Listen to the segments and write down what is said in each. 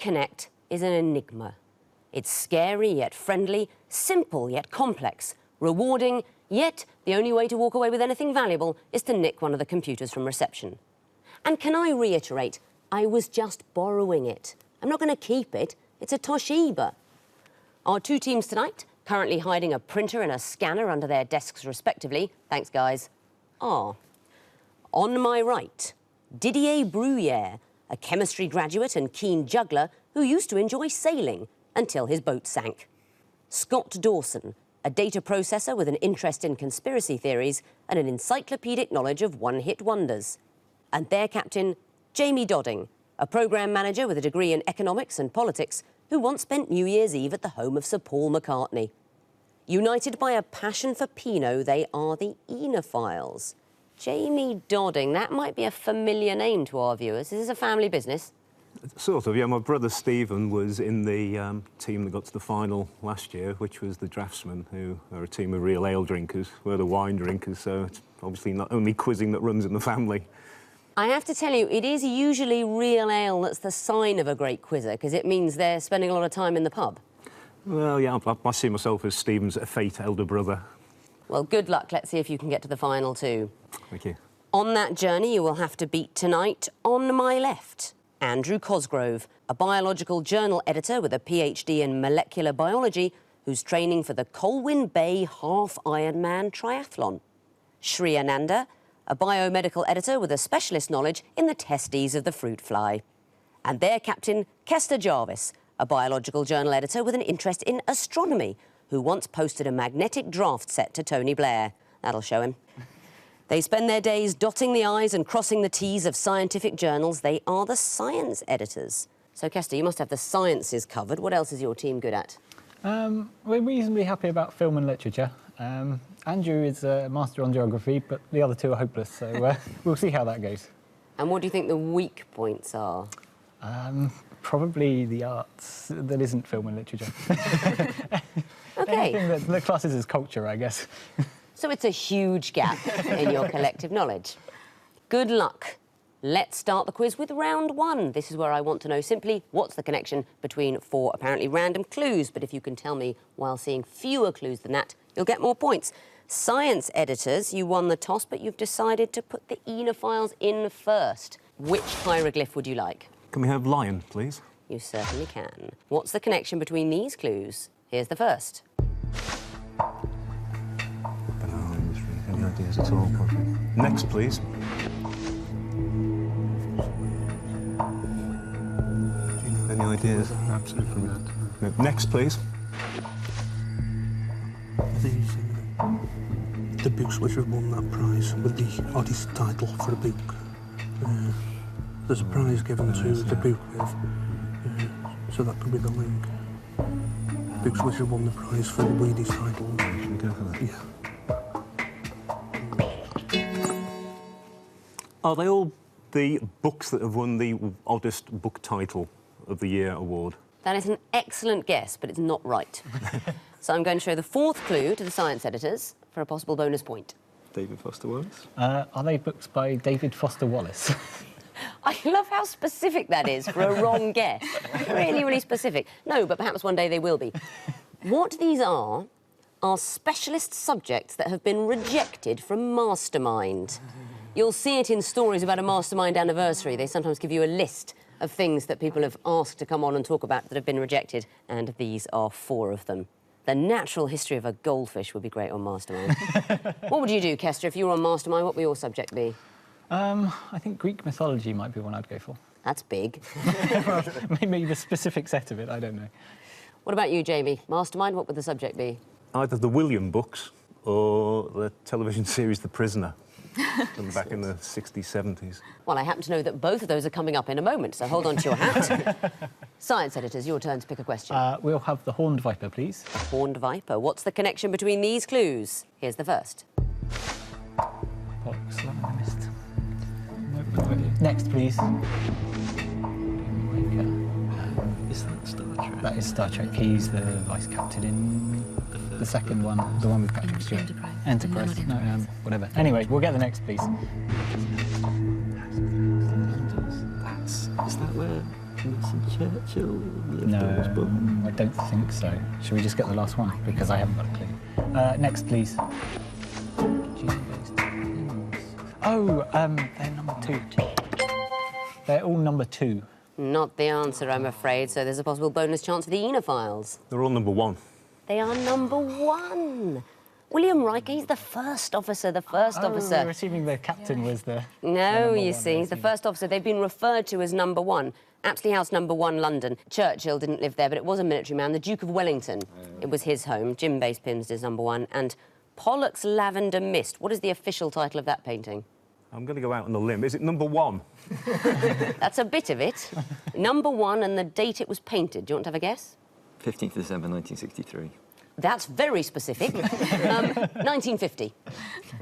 Connect is an enigma. It's scary yet friendly, simple yet complex, rewarding, yet the only way to walk away with anything valuable is to nick one of the computers from reception. And can I reiterate, I was just borrowing it. I'm not going to keep it. It's a Toshiba. Our two teams tonight, currently hiding a printer and a scanner under their desks respectively, thanks guys, are on my right, Didier Bruyere, a chemistry graduate and keen juggler who used to enjoy sailing until his boat sank. Scott Dawson, a data processor with an interest in conspiracy theories and an encyclopedic knowledge of one-hit wonders. And their captain, Jamie Dodding, a programme manager with a degree in economics and politics who once spent New Year's Eve at the home of Sir Paul McCartney. United by a passion for Pinot, they are the Oenophiles. Jamie Dodding, that might be a familiar name to our viewers. Is this a family business? Sort of, yeah. My brother Stephen was in the team that got to the final last year, which was the Draftsmen, who are a team of real ale drinkers. We're the wine drinkers, so it's obviously not only quizzing that runs in the family. I have to tell you, it is usually real ale that's the sign of a great quizzer, because it means they're spending a lot of time in the pub. Well, yeah, I see myself as Stephen's effete elder brother. Well, good luck. Let's see if you can get to the final too. Thank you. On that journey, you will have to beat tonight, on my left, Andrew Cosgrove, a biological journal editor with a PhD in molecular biology who's training for the Colwyn Bay Half-Ironman Triathlon. Shri Ananda, a biomedical editor with a specialist knowledge in the testes of the fruit fly. And their captain, Kester Jarvis, a biological journal editor with an interest in astronomy, who once posted a magnetic draft set to Tony Blair. That'll show him. They spend their days dotting the I's and crossing the T's of scientific journals. They are the science editors. So, Kester, you must have the sciences covered. What else is your team good at? We're reasonably happy about film and literature. Andrew is a master on geography, but the other two are hopeless, so we'll see how that goes. And what do you think the weak points are? Probably the arts that isn't film and literature. OK. Anything that classes as culture, I guess. So it's a huge gap in your collective knowledge. Good luck. Let's start the quiz with round one. This is where I want to know simply what's the connection between four apparently random clues. But if you can tell me while seeing fewer clues than that, you'll get more points. Science editors, you won the toss, but you've decided to put the Oenophiles in first. Which hieroglyph would you like? Can we have lion, please? You certainly can. What's the connection between these clues? Here's the first. Any ideas at all? Next, please. Any ideas? Absolutely not. Next, please. The books which have won that prize with the oddest title for a book. There's a prize given to the book with, so that could be the link. Books which have won the prize for the weirdest title. Should we go for that? Yeah. Are they all the books that have won the oddest book title of the year award? That is an excellent guess, but it's not right. So I'm going to show the fourth clue to the science editors for a possible bonus point. David Foster Wallace? Are they books by David Foster Wallace? I love how specific that is for a wrong guess. Really, really specific. No, but perhaps one day they will be. What these are specialist subjects that have been rejected from Mastermind. You'll see it in stories about a Mastermind anniversary. They sometimes give you a list of things that people have asked to come on and talk about that have been rejected, and these are 4 of them. The natural history of a goldfish would be great on Mastermind. What would you do, Kester, if you were on Mastermind? What would your subject be? I think Greek mythology might be one I'd go for. That's big. Maybe the specific set of it, I don't know. What about you, Jamie? Mastermind, what would the subject be? Either the William books or the television series The Prisoner, from back in the 60s, 70s. Well, I happen to know that both of those are coming up in a moment, so hold on to your hat. Science editors, your turn to pick a question. We'll have the horned viper, please. The horned viper. What's the connection between these clues? Here's the first. Box, love in the mist. Next, please. Is that Star Trek? That is Star Trek. He's the vice captain in the second one, the one with Patrick Stewart. Enterprise. No, whatever. Anyway, we'll get the next, please. Is that where Churchill? No, I don't think so. Should we just get the last one? Because I haven't got a clue. Next, please. Oh, they're number 2. They're all number 2. Not the answer, I'm afraid, so there's a possible bonus chance for the Oenophiles. They're all number 1. They are number 1. William Riker, he's the first officer, officer. We're assuming the captain was the... No, you one, see, he's the first officer. They've been referred to as number 1. Apsley House, number 1, London. Churchill didn't live there, but it was a military man. The Duke of Wellington, it was his home. Jim Base Pims is number 1. And Pollock's Lavender Mist. What is the official title of that painting? I'm going to go out on a limb. Is it number 1? That's a bit of it. Number 1 and the date it was painted. Do you want to have a guess? 15th December 1963. That's very specific. 1950.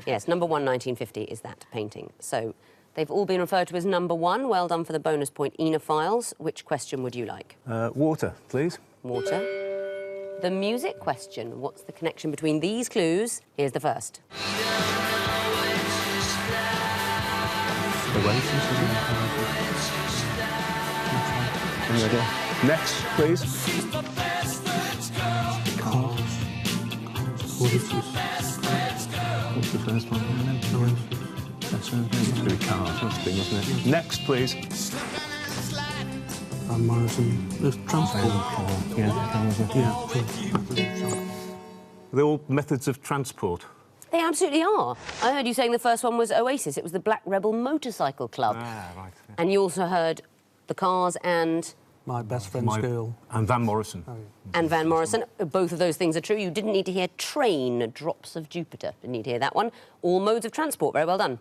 Yes, number 1, 1950 is that painting. So they've all been referred to as number 1. Well done for the bonus point, Oenophiles. Which question would you like? Water, please. Water. The music question. What's the connection between these clues? Here's the first. Next, please. What's the first one? That's really cars, must be, wasn't it? Next, please. Van Morrison. There's transport. They're all methods of transport. They absolutely are. I heard you saying the first one was Oasis. It was the Black Rebel Motorcycle Club. Ah, right. Yeah. And you also heard the Cars and... My best friend's girl. And Van Morrison. Oh, yeah. And Van Morrison. Both of those things are true. You didn't need to hear Train, Drops of Jupiter. Didn't need to hear that one. All modes of transport. Very well done.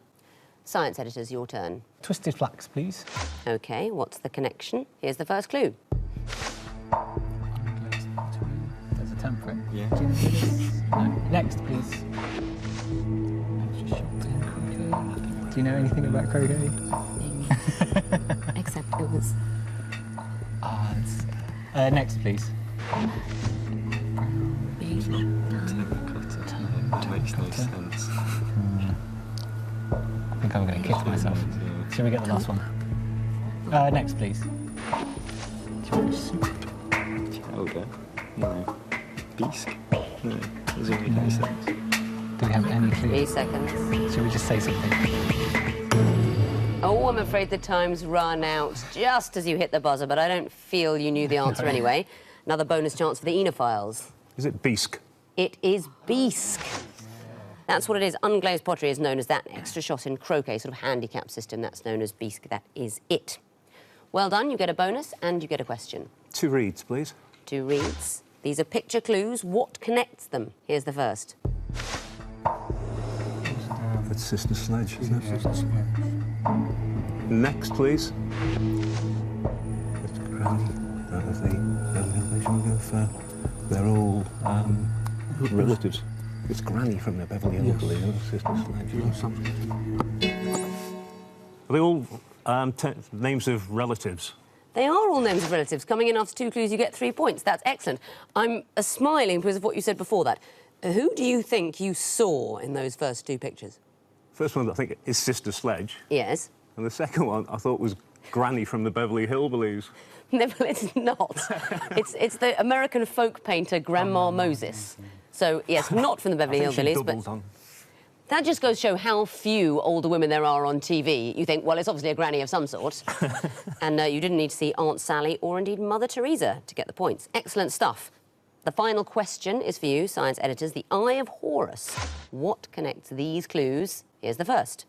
Science editors, your turn. Twisted Flax, please. OK, what's the connection? Here's the first clue. There's a term for it. Yeah. Do you know what it is? No. Next, please. Do you know anything about croquet? Except it was... Next, please. Makes no sense. I think I'm going to kick myself. Shall we get the last one? Next, please. Chowder? No. Bisque? No. Doesn't make any sense. Do we have any clue? 3 seconds. Shall we just say something? Oh, I'm afraid the time's run out just as you hit the buzzer, but I don't feel you knew the answer anyway. Another bonus chance for the Oenophiles. Is it bisque? It is bisque. That's what it is. Unglazed pottery is known as that. Extra shot in croquet, sort of handicap system. That's known as bisque. That is it. Well done. You get a bonus and you get a question. 2 reeds, please. 2 reads. These are picture clues. What connects them? Here's the first. That's Sister Sledge, isn't it? Next, please. Mr. Granny. That was the Shall we go for... They're all relatives. It's Granny from the Beverly Hills, Sister Sledge. Are they all names of relatives? They are all names of relatives. Coming in after 2 clues, you get 3 points. That's excellent. I'm smiling because of what you said before that. Who do you think you saw in those first 2 pictures? First one, I think, is Sister Sledge. Yes. And the second one, I thought, was Granny from the Beverly Hillbillies. No, it's not. it's the American folk painter Grandma Moses. So, yes, not from the Beverly Hillbillies, but... That just goes to show how few older women there are on TV. You think, well, it's obviously a granny of some sort. And you didn't need to see Aunt Sally or indeed Mother Teresa to get the points. Excellent stuff. The final question is for you, science editors. The Eye of Horus. What connects these clues? Here's the first.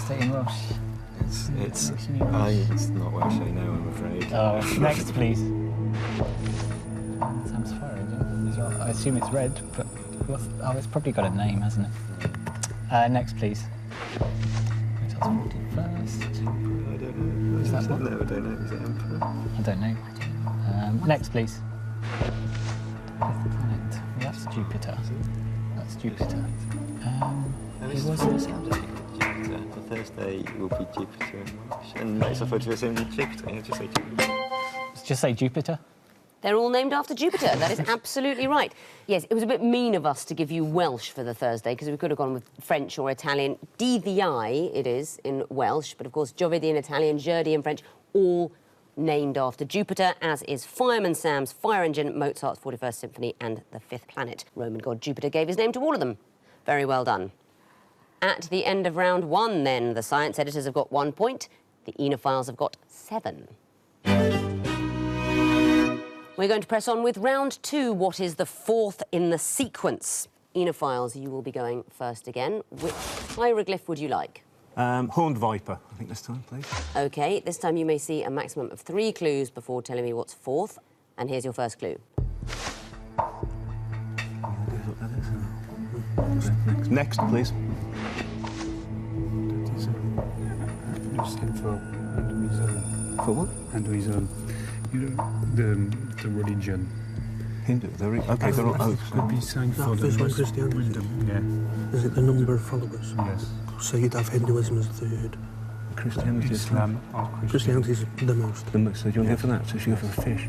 Stay in Welsh. It's not Welsh, I know, I'm afraid. Next, please. Sam's Forest. I assume it's red, but it's probably got a name, hasn't it? Next, please. First. I don't know. Is that one? No, I don't know. Is it Emperor? I don't know. Next, please. Planet. Well, that's Jupiter. That's Jupiter. This was Jupiter. The Thursday will be Jupiter in Welsh. And next I thought it was only Jupiter. Yeah, just say Jupiter. Just say Jupiter. They're all named after Jupiter. That is absolutely right. Yes, it was a bit mean of us to give you Welsh for the Thursday, because we could have gone with French or Italian. DVI, it is, in Welsh, but of course, Jovedi in Italian, Jeudi in French, all named after Jupiter, as is Fireman Sam's fire engine, Mozart's 41st Symphony and the fifth planet. Roman god Jupiter gave his name to all of them. Very well done. At the end of round 1, then, the science editors have got 1 point. The Oenophiles have got 7. We're going to press on with round 2. What is the fourth in the sequence? Oenophiles, you will be going first again. Which hieroglyph would you like? Horned viper, I think this time, please. OK, this time you may see a maximum of 3 clues before telling me what's fourth. And here's your first clue. Next, please. For what? Hinduism, you know, the religion. Hindu. OK, they're all... Oh, Could be sign for the This one, most Christianity. wisdom. Yeah. Is it the number of followers? Yes. So you'd have Hinduism as third. Christianity. Islam or Christianity is the most. So do you want to go for that? So should you go for fish?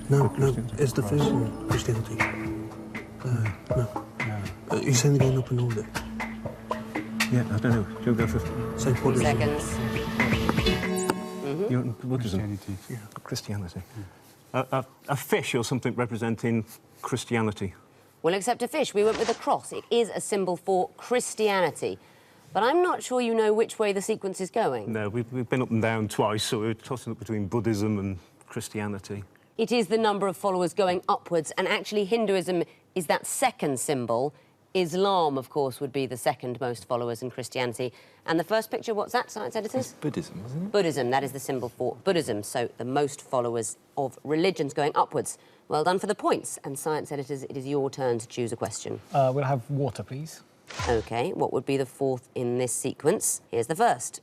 No, is the first one Christianity? No. You're saying they're going up in order? Yeah, I don't know. Do you want to go for... Say 3 seconds. You want Buddhism? Christianity. Yeah. Christianity. A fish or something representing Christianity. We'll accept a fish. We went with a cross. It is a symbol for Christianity. But I'm not sure you know which way the sequence is going. No, we've been up and down twice, so we're tossing up between Buddhism and Christianity. It is the number of followers going upwards, and actually Hinduism is that second symbol. Islam, of course, would be the second most followers in Christianity. And the first picture, what's that, science editors? Buddhism, isn't it? Buddhism, that is the symbol for Buddhism, so the most followers of religions going upwards. Well done for the points. And science editors, it is your turn to choose a question. We'll have water, please. OK, what would be the fourth in this sequence? Here's the first.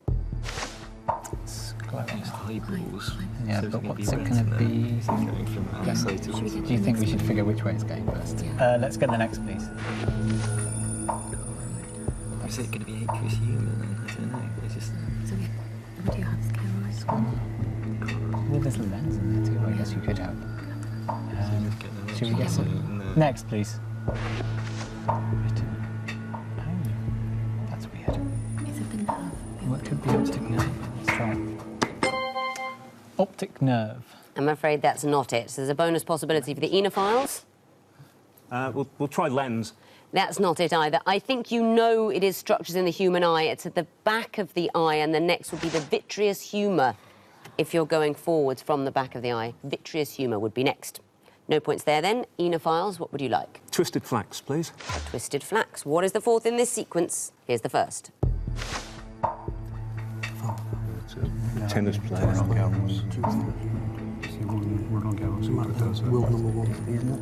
It's glowing. Eyeballs. Yeah, So but it's what's gonna it be going to red be? Is it going from outside to inside? Do you think we should figure which way it's going first? Let's get the next, please. Is it going to be aqueous human then? I don't know. It's just... What do you have? Well, there's a lens in there too, I guess you could have. Should we guess it? No. Next, please. Oh, that's weird. Is it the nerve? What could be optic nerve? Let's try it. Optic nerve. I'm afraid that's not it. So there's a bonus possibility for the Oenophiles. We'll try lens. That's not it either. I think you know it is structures in the human eye. It's at the back of the eye, and the next would be the vitreous humour. If you're going forwards from the back of the eye, vitreous humour would be next. No points there then. Oenophiles, what would you like? Twisted flax, please. A twisted flax. What is the fourth in this sequence? Here's the first. Tennis player. Roland Garros. See, Roland Garros. World number 1, isn't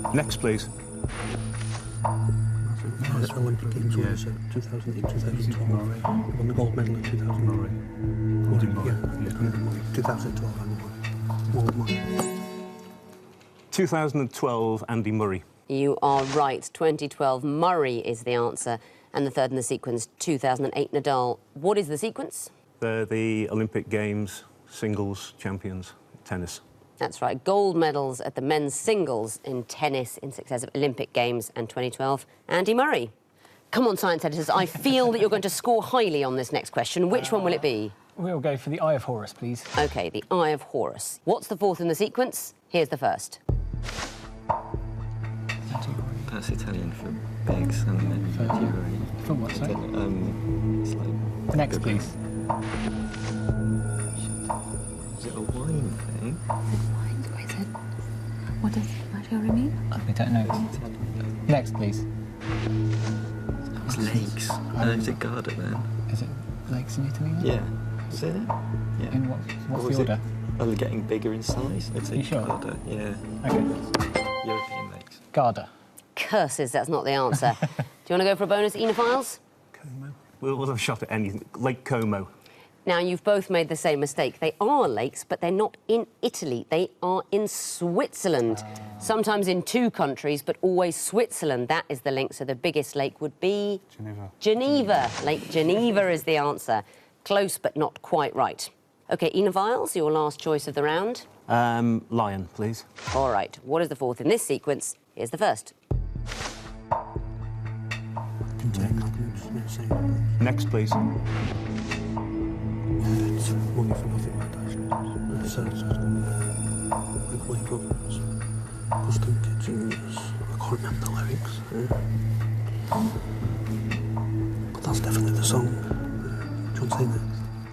it? Next, please. That's Olympic Games, what is it? 2008, 2012. Won the gold medal in 2000. Yeah, 2012, World Murray. 2012, Andy Murray. You are right. 2012, Murray is the answer. And the third in the sequence, 2008, Nadal. What is the sequence? They're the Olympic Games singles champions, tennis. That's right. Gold medals at the men's singles in tennis in successive Olympic Games and 2012, Andy Murray. Come on, science editors. I feel that you're going to score highly on this next question. Which one will it be? We'll go for the Eye of Horus, please. OK, the Eye of Horus. What's the fourth in the sequence? Here's the first. That's Italian for pigs and then Fury. For what, sorry? It's like... Next, please. Is it a wine thing? Wine, or is it? What does Fury mean? We don't know. Next, please. It's lakes. Is it Garda then? Is it lakes in Italy? Then? Yeah. Is it? Yeah. In what's Or the is order? it? Oh, they're getting bigger in size? It's You sure? Garda, yeah. Okay. European lakes. Garda. Curses, that's not the answer. Do you want to go for a bonus, Oenophiles? Como. We'll have a shot at anything. Lake Como. Now, you've both made the same mistake. They are lakes, but they're not in Italy. They are in Switzerland. Sometimes in 2 countries, but always Switzerland. That is the link. So the biggest lake would be... Geneva. Geneva. Lake Geneva is the answer. Close, but not quite right. OK, Oenophiles, your last choice of the round. Lion, please. All right. What is the fourth in this sequence? Here's the first. Contain magnets, yeah, same. Next, please. Money for Nothing by Dire Straits. So it's like Wake Ovens, Custom Kitchens. I can't remember the lyrics. But that's definitely the song. Do you want to say that?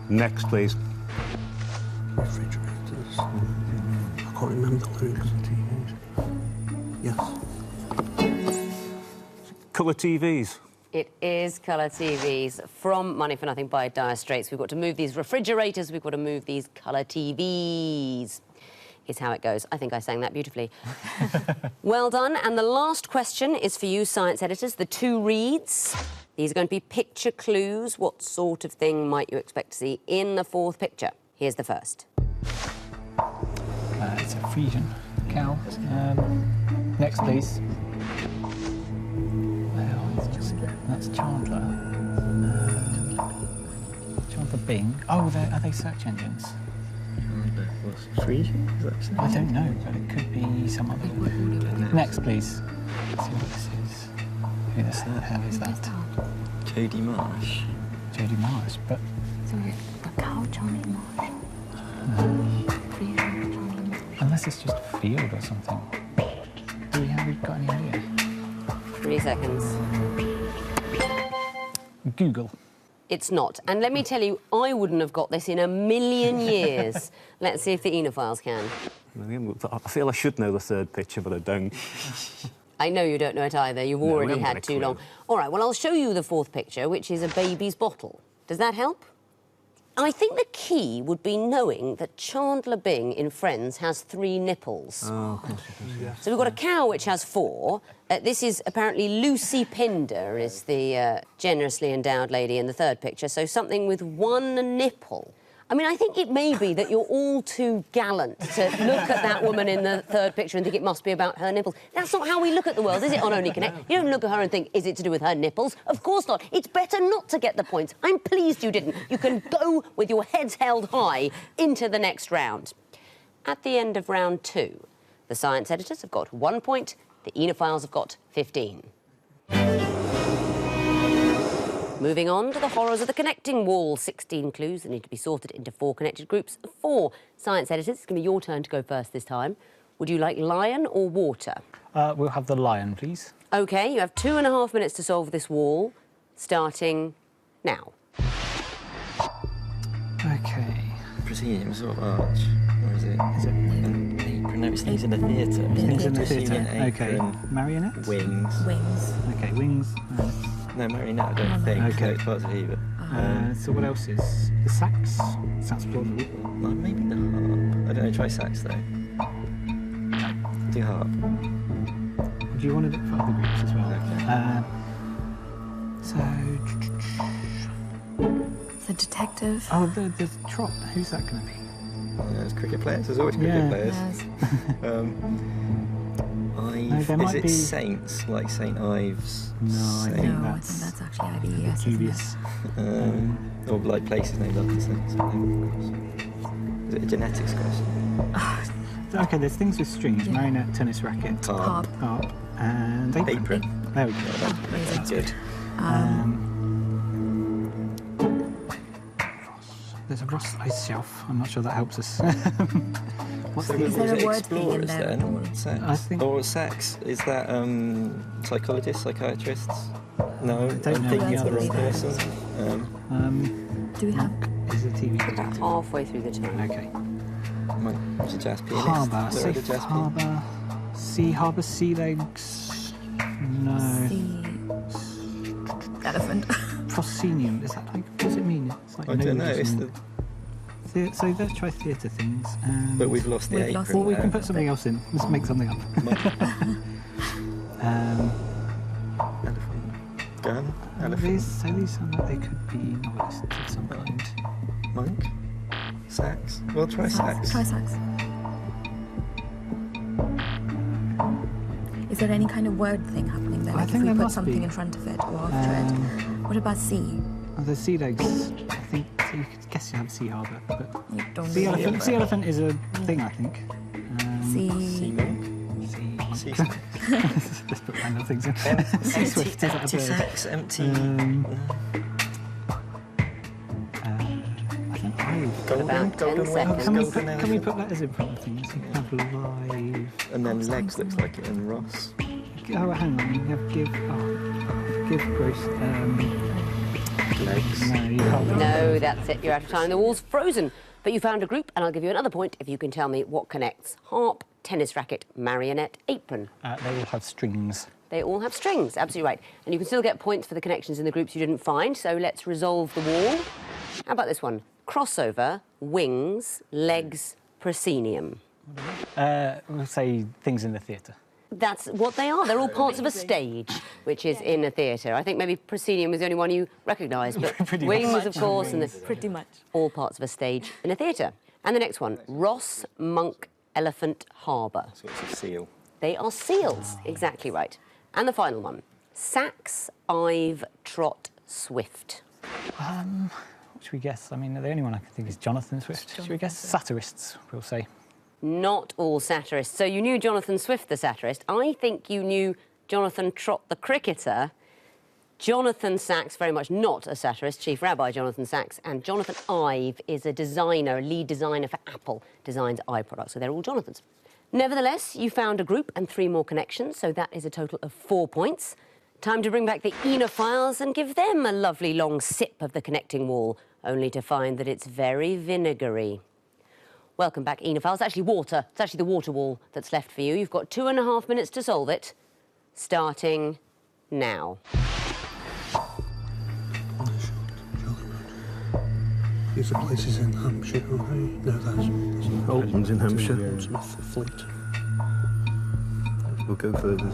Next, please. Refrigerators. I can't remember the lyrics. Yes. Colour TVs. It is colour TVs from Money for Nothing by Dire Straits. We've got to move these refrigerators, we've got to move these colour TVs. Is how it goes. I think I sang that beautifully. Well done. And the last question is for you, science editors. The 2 reads. These are going to be picture clues. What sort of thing might you expect to see in the 4th picture? Here's the first. It's a Frisian cow. Next, please. Well, that's Chandler. Chandler Bing. Oh, are they search engines? What's Frisian? Is that something? I don't know, but it could be some other. Next, please. Let's see what this is. Who the hell is that? Jodie Marsh. Jodie Marsh, but So the cow Johnny Marsh. Frisian Johnny Marsh. unless it's just a field or something. Have we got any idea? 3 seconds. Google. It's not. And let me tell you, I wouldn't have got this in a million years. Let's see if the Oenophiles can. I feel I should know the 3rd picture, but I don't. I know you don't know it either. You've No, we already haven't got had a too clue. long. All right, well, I'll show you the 4th picture, which is a baby's bottle. Does that help? I think the key would be knowing that Chandler Bing in Friends has 3 nipples. Oh, of course. So we've got a cow which has 4. This is apparently Lucy Pinder is the generously endowed lady in the 3rd picture, so something with 1 nipple. I mean, I think it may be that you're all too gallant to look at that woman in the 3rd picture and think it must be about her nipples. That's not how we look at the world, is it, on Only Connect? You don't look at her and think, is it to do with her nipples? Of course not. It's better not to get the points. I'm pleased you didn't. You can go with your heads held high into the next round. At the end of round 2, the science editors have got 1 point, the Oenophiles have got 15. Moving on to the horrors of the connecting wall. 16 clues that need to be sorted into 4 connected groups of 4. Science editors, it's going to be your turn to go first this time. Would you like lion or water? We'll have the lion, please. OK, you have 2.5 minutes to solve this wall, starting now. OK. Proscenium sort of arch. Or is it? Is it? An apron? No, it's things in the theatre. Things in the Proscenium theatre. OK. apron, Marionette? Wings. Wings. OK, wings. No, marionette, I don't think. Okay. No, it's parts of either. So what else is the sax? Sounds plausible. Well, maybe the harp. I don't know, try sax though. Do harp. Do you want to look for other groups as well? The detective. Oh, the trot. Who's that going to be? There's cricket players, there's always cricket Yeah. players. Yes. there might Is it be- saints, like St Ives? No, I Saint- think No, I that's think that's actually IBES, isn't it? dubious. Or like places named after saints. Is it a genetics question? OK, there's things with strings. Yeah. Marionette, tennis racket, Harp. harp, and apron. Apron. There we go. Amazing. That's good. There's a Ross ice shelf. I'm not sure that helps us. What's So the... Is there was a it word thing in explorers there? then? Sex? I think- Or sex? Is that psychologists, psychiatrists? No, don't I'm know. thinking of the wrong That's person. Do we have? is a TV About presenter. halfway through the time. OK. It's a jazz pianist. Harbour. Is there a Safe jazz pianist? harbour. Sea harbour. Sea legs. No. The elephant. Proscenium. Is that like? What does it mean? It's like I don't know. nose It's and- the, So let's try theatre things. And... but we've lost the We've apron. lost Well, we can there. put something else in. Let's make something up. Elephant. Gun. Elephant. These sound like they could be novelists of some kind. Monk. Sax. Well, try sax. Try sax. Is there any kind of word thing happening there? I Like if think we there put must something be. in front of it or after it? What about sea? Oh, the sea legs. I think you could guess you have sea harbour, but You don't sea really elephant. Sea elephant is a thing, I think. Sea. Sea monk. Sea. Sea Let's put random things in. Sea swift. Is that a Empty bird? sax. Empty. I think I've About 10 seconds. Can we put letters in front of things? You have live. And then legs looks like it, and Ross. Oh, hang on. You have give. Give Bruce. Legs. No, you can't. No, that's it. You're out of time. The wall's frozen. But you found a group, and I'll give you another point if you can tell me what connects harp, tennis racket, marionette, apron. They all have strings. They all have strings, absolutely right. And you can still get points for the connections in the groups you didn't find, so let's resolve the wall. How about this one? Crossover, wings, legs, proscenium. We'll say things in the theatre. That's what they are. They're all parts of a stage, which is in a theatre. I think maybe proscenium was the only one you recognised, but wings, of course, and Pretty much. all parts of a stage in a theatre. And the next one, Ross, Monk, Elephant, Harbour. So it's a seal. They are seals, exactly right. And the final one, Sax, Ive, Trot, Swift. What should we guess? I mean, the only one I can think is Jonathan Swift. Should we guess? Satirists, we'll say. Not all satirists. So you knew Jonathan Swift, the satirist. I think you knew Jonathan Trott, the cricketer. Jonathan Sachs, very much not a satirist, Chief Rabbi Jonathan Sachs. And Jonathan Ive is a designer, a lead designer for Apple, designs eye products. So they're all Jonathans. Nevertheless, you found a group and 3 more connections, so that is a total of 4 points. Time to bring back the Oenophiles and give them a lovely long sip of the connecting wall, only to find that it's very vinegary. Welcome back, Oenophiles. It's actually water. It's actually the water wall that's left for you. You've got 2.5 minutes to solve it, starting now. These are places in Hampshire, right? No, that's Oldham's in Hampshire. Portsmouth, Fleet. We'll go further.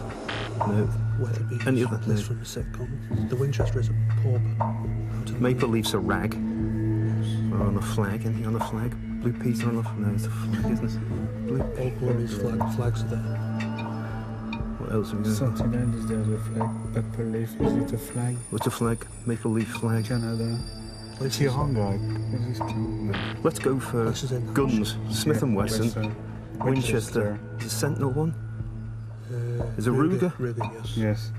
No. Weatherby Any is other? a place No. from a sitcom. The Winchester is a pub. Out of Maple Leaf's a rag. Or on a flag. Anything on a flag? Blue Peter on a flag. No, it's a flag, isn't it? Blue All Glory's flags are there. What else have we got? Sentinel, is there a flag? Maple Leaf, is it a flag? What's a flag? Maple Leaf flag. Canada. Places, Tiranga, is this true? Let's go for places in guns. Smith and Wesson. Winchester. Is a Sentinel one? Is a Ruger? Ruger, yes. Yes.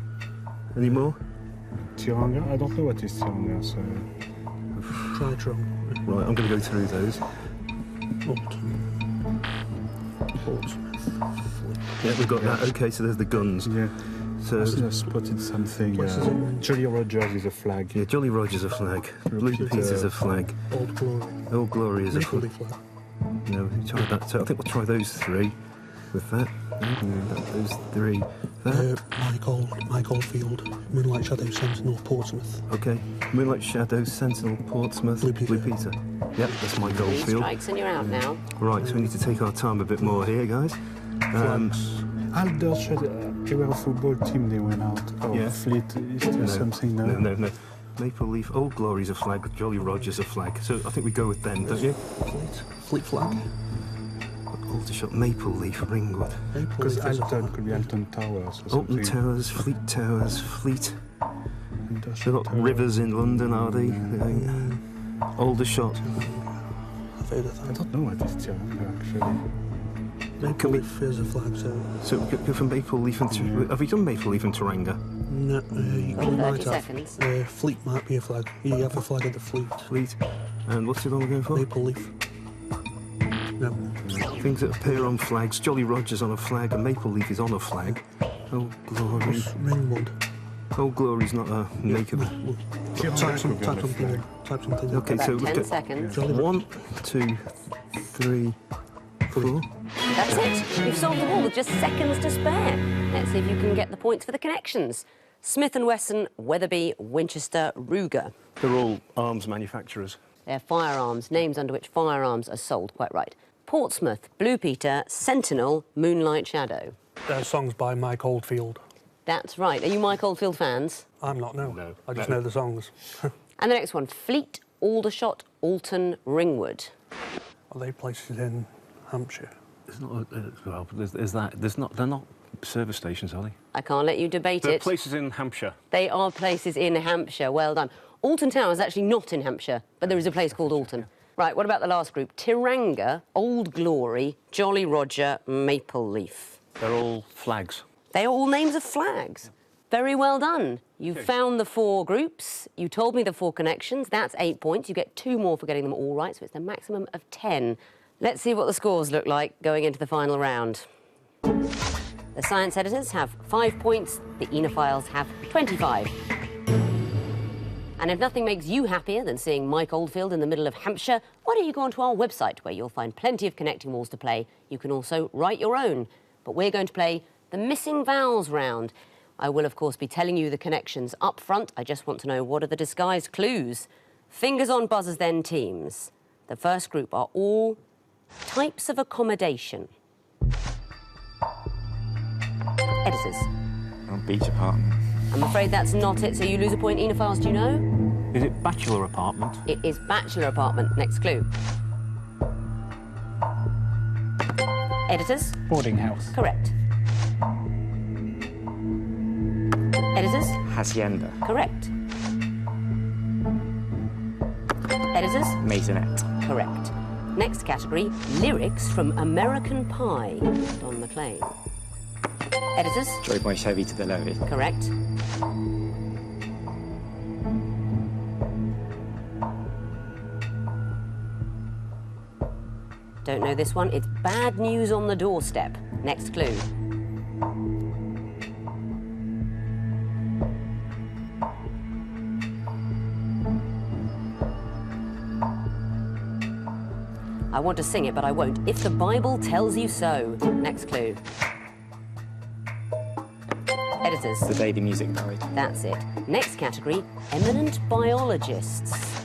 Any more? Tiranga? I don't know what is Tiranga, so... Tritron. Right, I'm going to go through those. Alton. Portsmouth. Fleet. Yeah, we've got that. OK, so there's the guns. Yeah. So, I spotted something. Places in- Jolly Rogers is a flag. yeah, Jolly Roger's a flag. Blue Peter's a flag. Old Glory. Old Glory is a Maple flag. Leaf flag. No, we tried that. So I think we'll try those 3 with that. Those 3. That. Mike Oldfield. Moonlight Shadow Sentinel, Portsmouth. OK. Moonlight Shadow, Sentinel, Portsmouth, Blue Peter. Yep, that's my 3 Goldfield. strikes and you're out now. Right, so we need to take our time a bit more here, guys. Flags. Aldershot, they were a football team, they went out. Oh, Yeah. Fleet, is there something now? No. Maple Leaf, Old Glory's a flag, Jolly Roger's a flag. So I think we go with them, don't you? Fleet flag. Aldershot, Maple Leaf, Ringwood. Maple Because Leaf is a Alton flag. could be Alton Towers or Alton something. Towers, Fleet. Aldershot They've got Towers. rivers in London, are they? Aldershot. I've heard of I that. don't know what is Tiranga, actually. Maple Can we- Leaf is a flag, so... So we go from Maple Leaf and have we done Maple Leaf and Taranga? No, you 30 might seconds. have. Fleet might be a flag. You have a flag of the Fleet. Fleet. And what's the other one we're going for? Maple Leaf. No. Things that appear on flags. Jolly Roger's on a flag, and Maple Leaf is on a flag. Old Glory. Ringwood. Old Glory's not a maker. Type something in. Type something in. Okay, About so 10 we've seconds. got 1, 2, 3, 4. That's it. You've solved the wall with just seconds to spare. Let's see if you can get the points for the connections. Smith & Wesson, Weatherby, Winchester, Ruger. They're all arms manufacturers. They're firearms, names under which firearms are sold, quite right. Portsmouth, Blue Peter, Sentinel, Moonlight Shadow. Songs by Mike Oldfield. That's right. Are you Mike Oldfield fans? I'm not, no. No. I just No. know the songs. And the next one, Fleet, Aldershot, Alton, Ringwood. Are they places in Hampshire? There's not. Well, there's that. There's not. They're not service stations, are they? I can't let you debate They're it. places in Hampshire. They are places in Hampshire. Well done. Alton Tower is actually not in Hampshire, but there is a place called Alton. Right, what about the last group? Tiranga, Old Glory, Jolly Roger, Maple Leaf. They're all flags. They are all names of flags. Very well done. You found the 4 groups. You told me the 4 connections. That's 8 points. You get 2 more for getting them all right, so it's a maximum of 10. Let's see what the scores look like going into the final round. The science editors have 5 points. The Oenophiles have 25. And if nothing makes you happier than seeing Mike Oldfield in the middle of Hampshire, why don't you go onto our website where you'll find plenty of connecting walls to play. You can also write your own. But we're going to play the missing vowels round. I will, of course, be telling you the connections up front. I just want to know what are the disguised clues. Fingers on buzzers then, teams. The first group are all types of accommodation. Editors. Oh, beach apartment. I'm afraid that's not it, so you lose a point. Oenophiles, do you know? Is it bachelor apartment? It is bachelor apartment. Next clue. Editors? Boarding house. Correct. Editors? Hacienda. Correct. Editors? Maisonette. Correct. Next category, lyrics from American Pie. Don McLean. Editors? Drove my Chevy to the levee. Correct. Don't know this one. It's bad news on the doorstep. Next clue. I want to sing it, but I won't. If the Bible tells you so. Next clue. Editors. The day the music died. That's it. Next category, eminent biologists.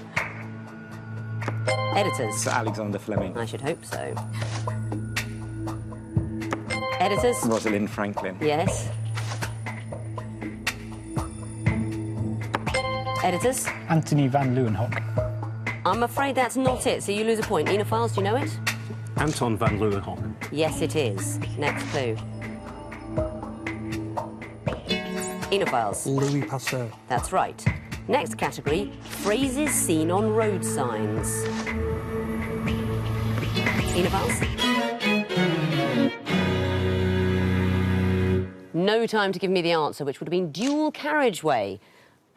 Editors. Sir Alexander Fleming. I should hope so. Editors. Rosalind Franklin. Yes. Editors. Anthony van Leeuwenhoek. I'm afraid that's not it, so you lose a point. Oenophiles, do you know it? Anton van Leeuwenhoek. Yes, it is. Next clue. Oenophiles. Louis Pasteur. That's right. Next category, phrases seen on road signs. Oenophiles? No time to give me the answer, which would have been dual carriageway.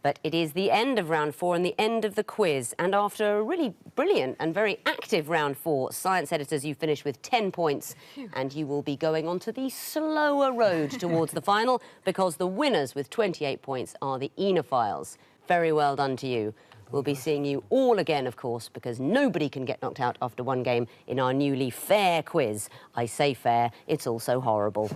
But it is the end of round 4 and the end of the quiz. And after a really brilliant and very active round 4, science editors, you finish with 10 points. And you will be going on to the slower road towards the final, because the winners with 28 points are the Oenophiles. Very well done to you. We'll be seeing you all again, of course, because nobody can get knocked out after one game in our newly fair quiz. I say fair, it's also horrible.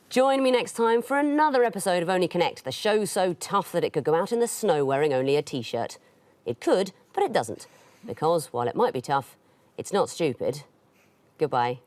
Join me next time for another episode of Only Connect, the show so tough that it could go out in the snow wearing only a T-shirt. It could, but it doesn't, because while it might be tough, it's not stupid. Goodbye.